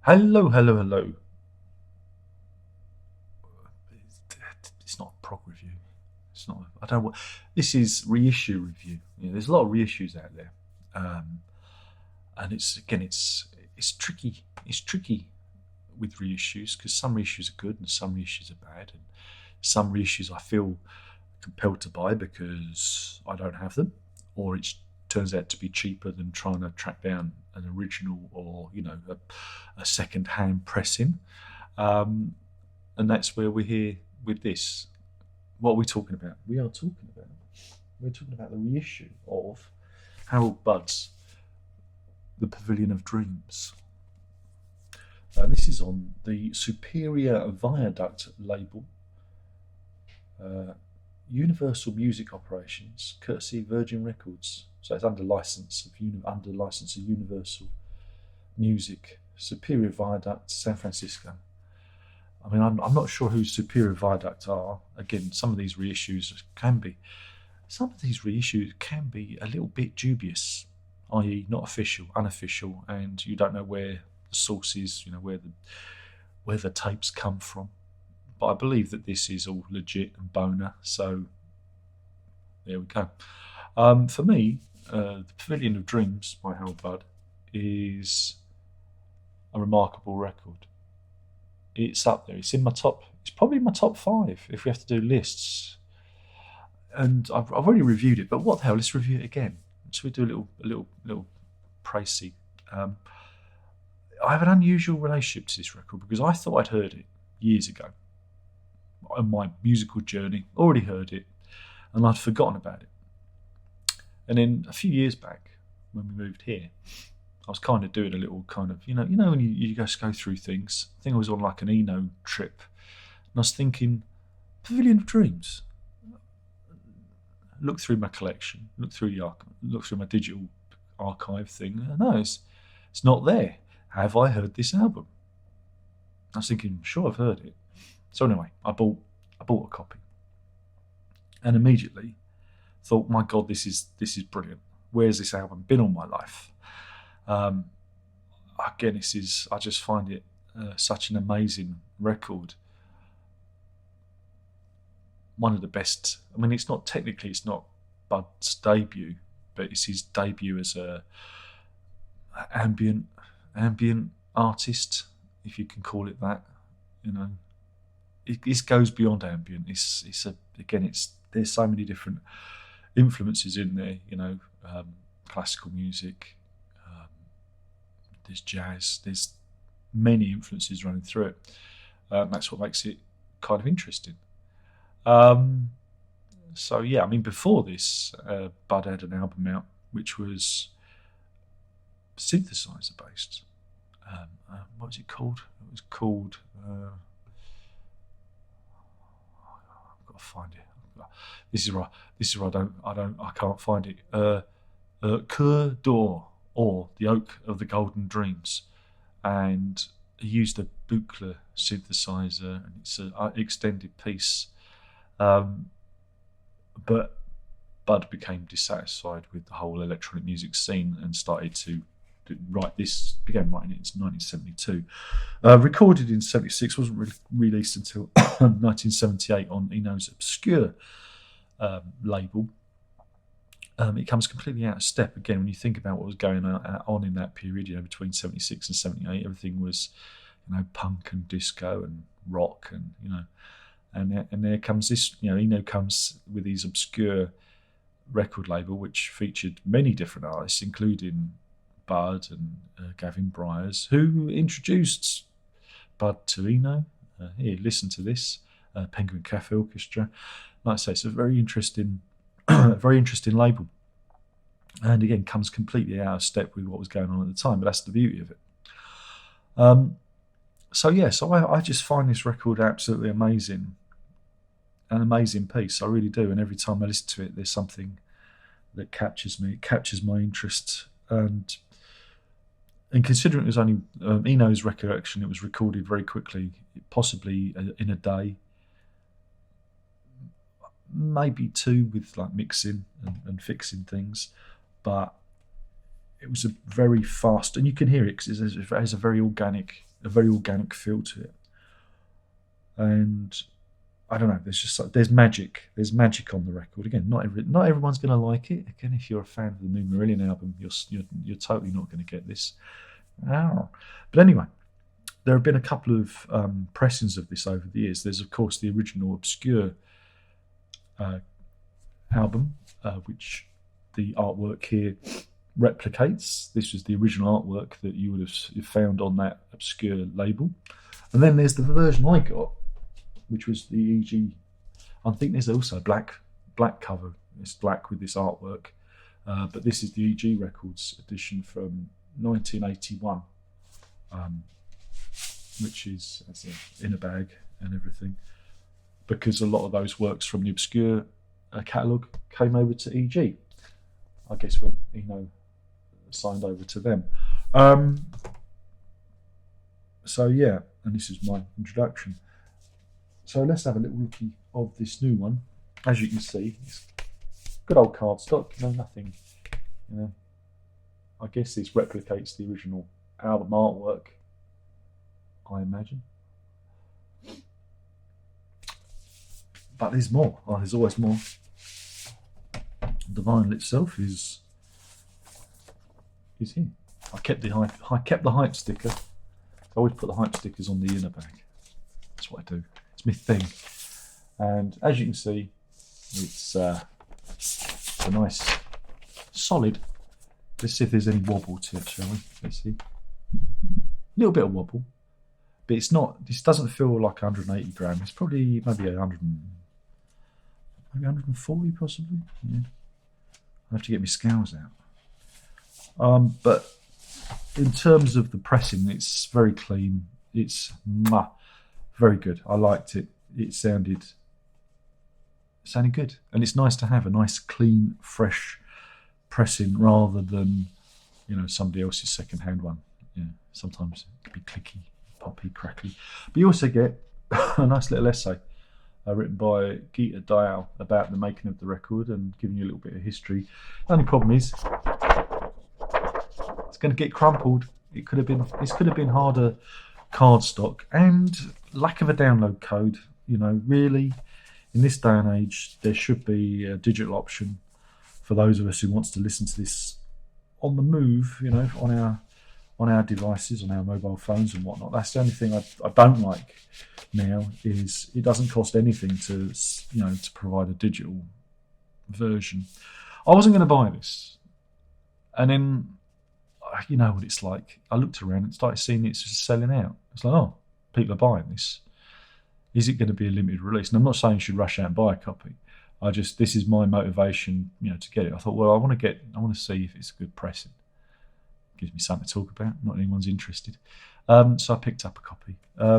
Hello, hello, hello. It's not a prog review. It's not. I don't. This is reissue review. There's a lot of reissues out there, um, and it's tricky. It's tricky with reissues because some reissues are good and some reissues are bad, and some reissues I feel compelled to buy because I don't have them, or it turns out to be cheaper than trying to track down an original or a second-hand pressing. Um, and that's where we're here with this. What are we talking about? We're talking about the reissue of Harold Budd's The Pavilion of Dreams. This is on the Superior Viaduct label, uh, Universal Music Operations, courtesy Virgin Records. So it's under license of Universal Music, Superior Viaduct, San Francisco. I mean, I'm not sure who Superior Viaduct are. Again, some of these reissues can be a little bit dubious, i.e., not official, unofficial, and you don't know where the source is, where the tapes come from. But I believe that this is all legit and boner. So there we go. For me, the Pavilion of Dreams by Harold Budd is a remarkable record. It's up there. It's in my top. It's probably my top five if we have to do lists. And I've already reviewed it, but what the hell? Let's review it again. Should we do a little précis? I have an unusual relationship to this record because I thought I'd heard it years ago on my musical journey. Already heard it, and I'd forgotten about it. And then a few years back, when we moved here, I was kind of doing a little kind of, when you just go through things. I think I was on like an Eno trip, and I was thinking, Pavilion of Dreams. Look through my collection, look through my digital archive thing. No, it's not there. Have I heard this album? I was thinking, sure, I've heard it. So anyway, I bought a copy, and immediately thought, my God, this is brilliant. Where's this album been all my life? Um, Again, I just find it such an amazing record. One of the best. I mean, it's not Bud's debut, but it's his debut as a ambient artist, if you can call it that. It goes beyond ambient. There's so many different influences in there. Classical music. There's jazz. There's many influences running through it. That's what makes it kind of interesting. So yeah, I mean, before this, Bud had an album out which was synthesizer based. What was it called? It was called. I've got to find it. This is right. I can't find it. Cœur d'Or, or The Oak of the Golden Dreams, and he used a Buchla synthesizer, and it's an extended piece. But Bud became dissatisfied with the whole electronic music scene and started to began writing it in 1972. Recorded in 76, wasn't released until 1978 on Eno's Obscure label. It comes completely out of step again when you think about what was going on in that period. Between 76 and 78, everything was, punk and disco and rock, and there comes this. Eno comes with his Obscure record label, which featured many different artists, including Bud and Gavin Bryars, who introduced Bud to Eno. Here, listen to this. Penguin Cafe Orchestra. Like I say, it's a very interesting label, and again comes completely out of step with what was going on at the time. But that's the beauty of it. So I just find this record absolutely amazing, an amazing piece. I really do, and every time I listen to it, there's something that captures me. It captures my interest, and considering it was only Eno's recollection, it was recorded very quickly, possibly in a day. Maybe two with like mixing and fixing things, but it was a very fast, and you can hear it because it has a very organic a very organic feel to it. And I don't know. There's magic. There's magic on the record. Again, not everyone's going to like it. Again, if you're a fan of the new Marillion album, you're totally not going to get this. Ow. But anyway, there have been a couple of pressings of this over the years. There's of course the original Obscure album, which the artwork here replicates. This was the original artwork that you would have found on that Obscure label. And then there's the version I got, which was the EG. I think there's also a black cover. It's black with this artwork, but this is the EG Records edition from 1981, which is in a bag and everything, because a lot of those works from the Obscure catalogue came over to EG. I guess when Eno signed over to them. So yeah, and this is my introduction. So let's have a little looky of this new one. As you can see, it's good old cardstock, nothing, I guess this replicates the original album artwork, I imagine. But there's more. Oh, there's always more. The vinyl itself is here. I kept the hype sticker. I always put the hype stickers on the inner bag. That's what I do. It's my thing. And as you can see, it's a nice, solid. Let's see if there's any wobble to it, shall we? Let's see. A little bit of wobble, but it's not. This doesn't feel like 180 gram. It's probably maybe 140 possibly. Yeah. I have to get my scales out. But in terms of the pressing, it's very clean. It's very good. I liked it. It sounded good, and it's nice to have a nice, clean, fresh pressing rather than somebody else's second-hand one. Yeah, sometimes it can be clicky, poppy, crackly. But you also get a nice little essay written by Geeta Dayal about the making of the record and giving you a little bit of history. The only problem is it's going to get crumpled. This could have been harder cardstock, and lack of a download code. Really, in this day and age, there should be a digital option for those of us who wants to listen to this on the move. On our devices, on our mobile phones and whatnot. That's the only thing I don't like now, is it doesn't cost anything to provide a digital version. I wasn't going to buy this, and then you know what it's like. I looked around and started seeing it's just selling out. It's like, oh, people are buying this. Is it going to be a limited release? And I'm not saying you should rush out and buy a copy. This is my motivation, to get it. I thought, well, I want to see if it's a good pressing. Gives me something to talk about. Not anyone's interested. So I picked up a copy. I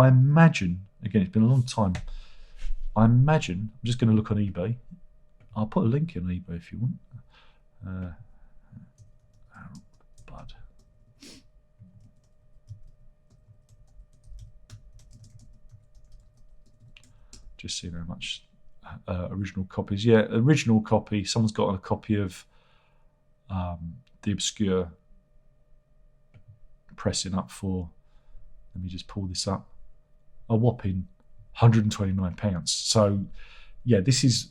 imagine, again, it's been a long time. I'm just going to look on eBay. I'll put a link in eBay if you want. Bud. Just seeing how much original copies. Yeah, original copy. Someone's got a copy of the Obscure pressing up for, let me just pull this up, a whopping £129. So yeah, this is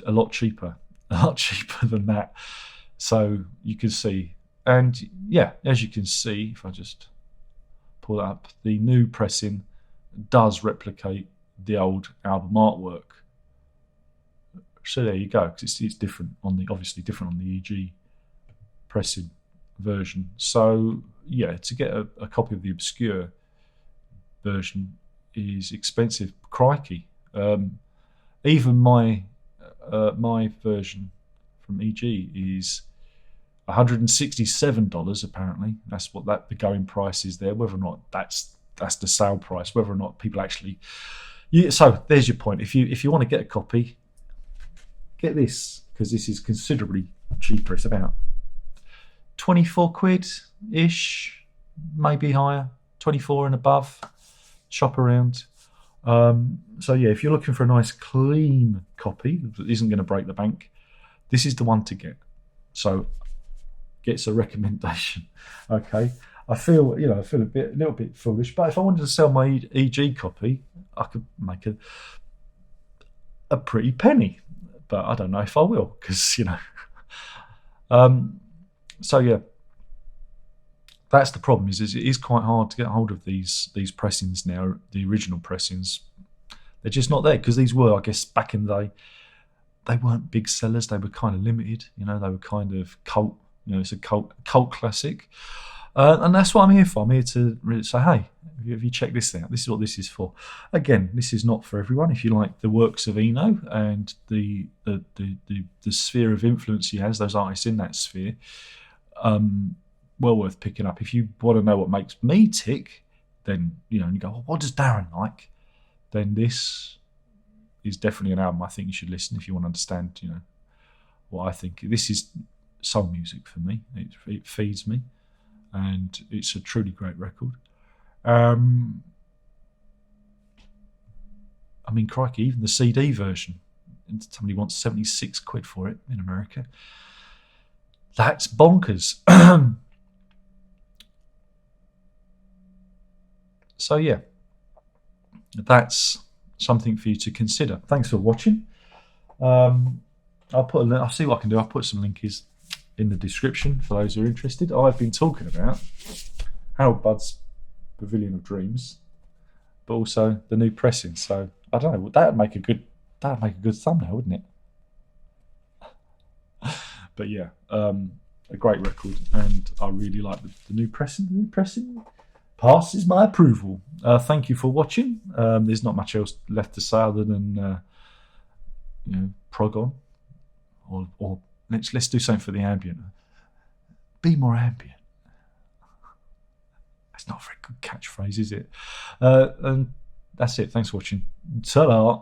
a lot cheaper than that. So you can see, and yeah, as you can see, if I just pull it up, the new pressing does replicate the old album artwork. So there you go, because it's different obviously different on the EG pressing version. So yeah, to get a copy of the Obscure version is expensive. Crikey! Even my version from EG is $167. Apparently, that's what the going price is there. Whether or not that's the sale price, whether or not people actually. So there's your point. If you want to get a copy, get this, because this is considerably cheaper. It's about 24 quid ish, maybe higher, 24 and above. Shop around. So yeah, if you're looking for a nice clean copy that isn't going to break the bank, this is the one to get. So gets a recommendation. Okay. I feel, I feel a little bit foolish. But if I wanted to sell my EG copy, I could make a pretty penny. But I don't know if I will, because So yeah, that's the problem. Is it is quite hard to get hold of these pressings now. The original pressings, they're just not there, because these were, I guess, back in the day, they weren't big sellers. They were kind of limited. They were kind of cult. It's a cult classic. And that's what I'm here for. I'm here to really say, hey, have you checked this out? This is what this is for. Again, this is not for everyone. If you like the works of Eno and the sphere of influence he has, those artists in that sphere, well worth picking up. If you want to know what makes me tick, then and you go, well, what does Darren like? Then this is definitely an album I think you should listen if you want to understand, what I think. This is soul music for me. It feeds me. And it's a truly great record. I mean, crikey, even the CD version, somebody wants 76 quid for it in America. That's bonkers. So yeah, that's something for you to consider. Thanks for watching. I'll see what I can do. I'll put some links in the description for those who are interested. I've been talking about Harold Budd's Pavilion of Dreams, but also the new pressing. So I don't know. That'd make a good thumbnail, wouldn't it? But yeah, a great record, and I really like the new pressing. The new pressing passes my approval. Thank you for watching. There's not much else left to say other than prog on, or let's do something for the ambient. Be more ambient. That's not a very good catchphrase, is it? And that's it. Thanks for watching. Ta-da.